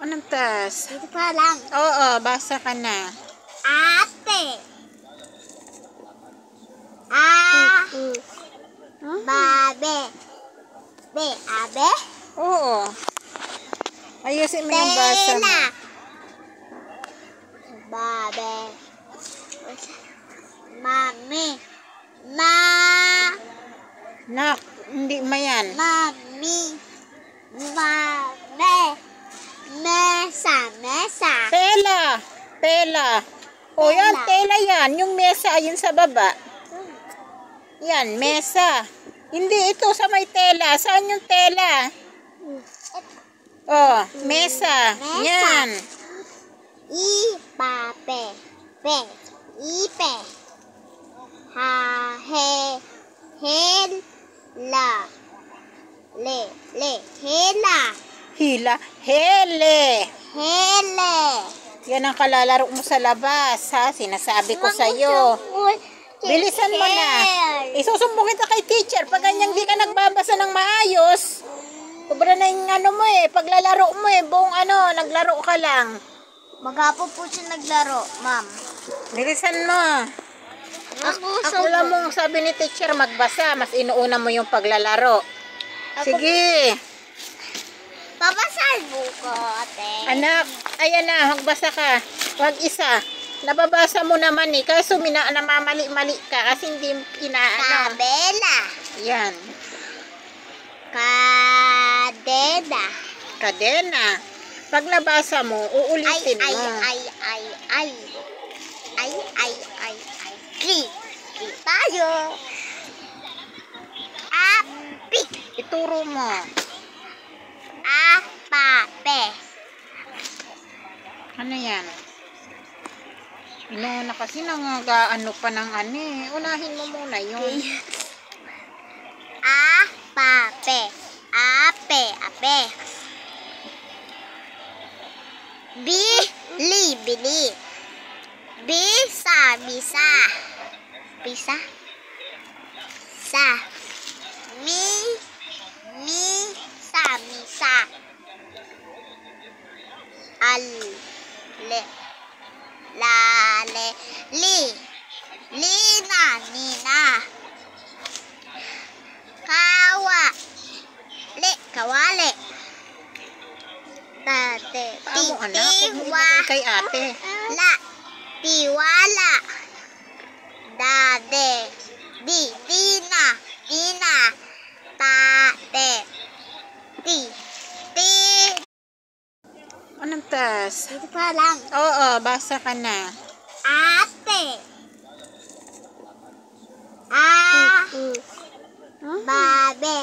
Anong tas? Dito pa lang. Oo, basa ka na. Ate. Babe. Abe. Oo. Ayusin mo yung basa mo. Tela. Babe. Mami. Nak, hindi mayan. Mami. Mame. Mesa. Tela. O yan, tela yan. Yung mesa, yun sa baba. Yan, mesa. Hindi ito sa may tela. Saan yung tela? Oh, mesa. Yan. Ipape. Ipe. Hela. Hela. Hele. Hele. Yan ang kalalaro mo sa labas, ha? Sinasabi ko sa'yo. Bilisan mo na. Isusumbong kita kay teacher. Pag ganyang di ka nagbabasa ng maayos, sobra na yung ano mo paglalaro mo buong naglaro ka lang. Magapo po siya naglaro, ma'am. Bilisan mo. Ako lang mong sabi ni teacher magbasa, mas inuuna mo yung paglalaro. Sige. Babasahin mo ko, ate. Anak, ayan na, magbasa ka. Wag isa. Nababasa mo naman kaso namamali-mali ka kasi hindi inaano. Kabela. Yan. Kadena. Pag nabasa mo, uulitin mo. Ki tayo. Apik. Ituro mo. Apape. Ano yan? Inuuna kasi ano pa ng unahin mo muna yun. Apape. Ape. Bili. Bisa. Misa. Nina. Kawale. Tate. Amo anak, huwag mo ibigay kay ate. Tiwala. Dade. Tina. Tate. Anong tas? Dito pa lang. Oo, basa ka na. Ate. Babe.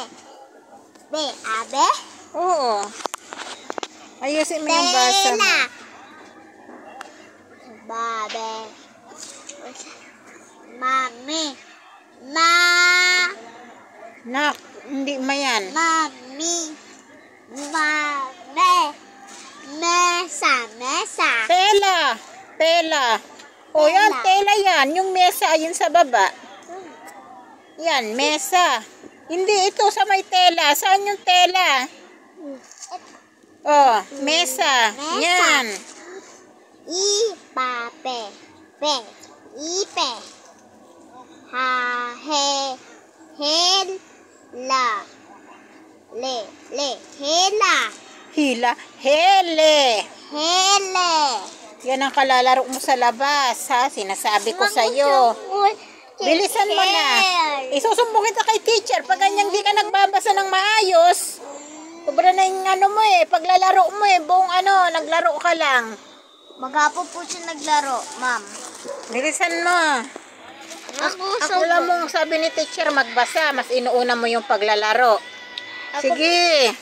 Abe. Oo. Ayusin mo yung basa mo. Babe. Mami. Nak, hindi mayan. Mami. Mame. Mesa. Tela. O yan, tela yan. Yung mesa, yun sa baba. Yan, mesa. Hindi ito sa may tela. Saan yung tela? Oh, mesa. Yan. Ipape. Ipe. Hela. Hele. Hele. Yan ang kalalaro mo sa labas, ha? Sinasabi ko sa'yo. Bilisan mo na. Isusumbong kita kay teacher. Pag ganyang di ka nagbabasa ng maayos, sobra na yung paglalaro mo buong naglaro ka lang. Magapo po siya naglaro, ma'am. Bilisan mo. Ako lang mong sabi ni teacher magbasa, mas inuuna mo yung paglalaro. Sige.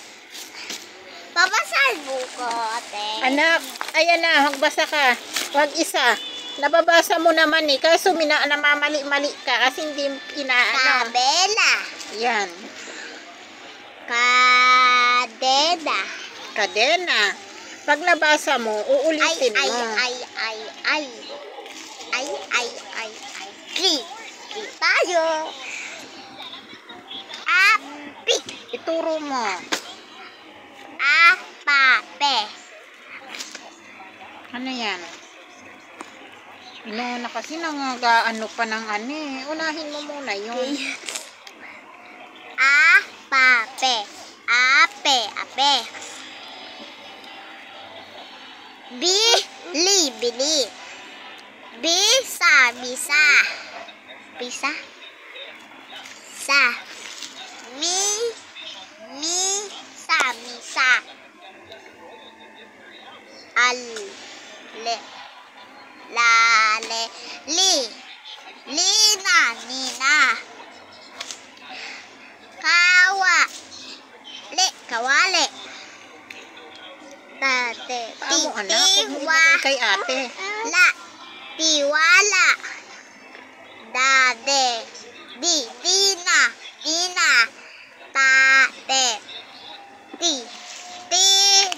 Babasahin mo ko, ate. Anak, ayan na, magbasa ka. Wag isa. Nababasa mo naman kaso namamali-mali ka kasi hindi inaano. Kabela. Yan. Kadena. Pag nabasa mo, uulitin mo. Ki tayo. Apik. Ituro mo. Apape. Ano yan? Inuuna kasi ano pa ng ano eh. Unahin mo muna yun. Apape. Ape. Ape. Bili. Bili. Bisa. Bisa. Bisa. Sa. Misa. Misa. Le. Lale. Lina. Nina. Kawali. Tate. Amo anak, huwag mo ibigay kay ate. Tiwala. Dade. Tina. Tate.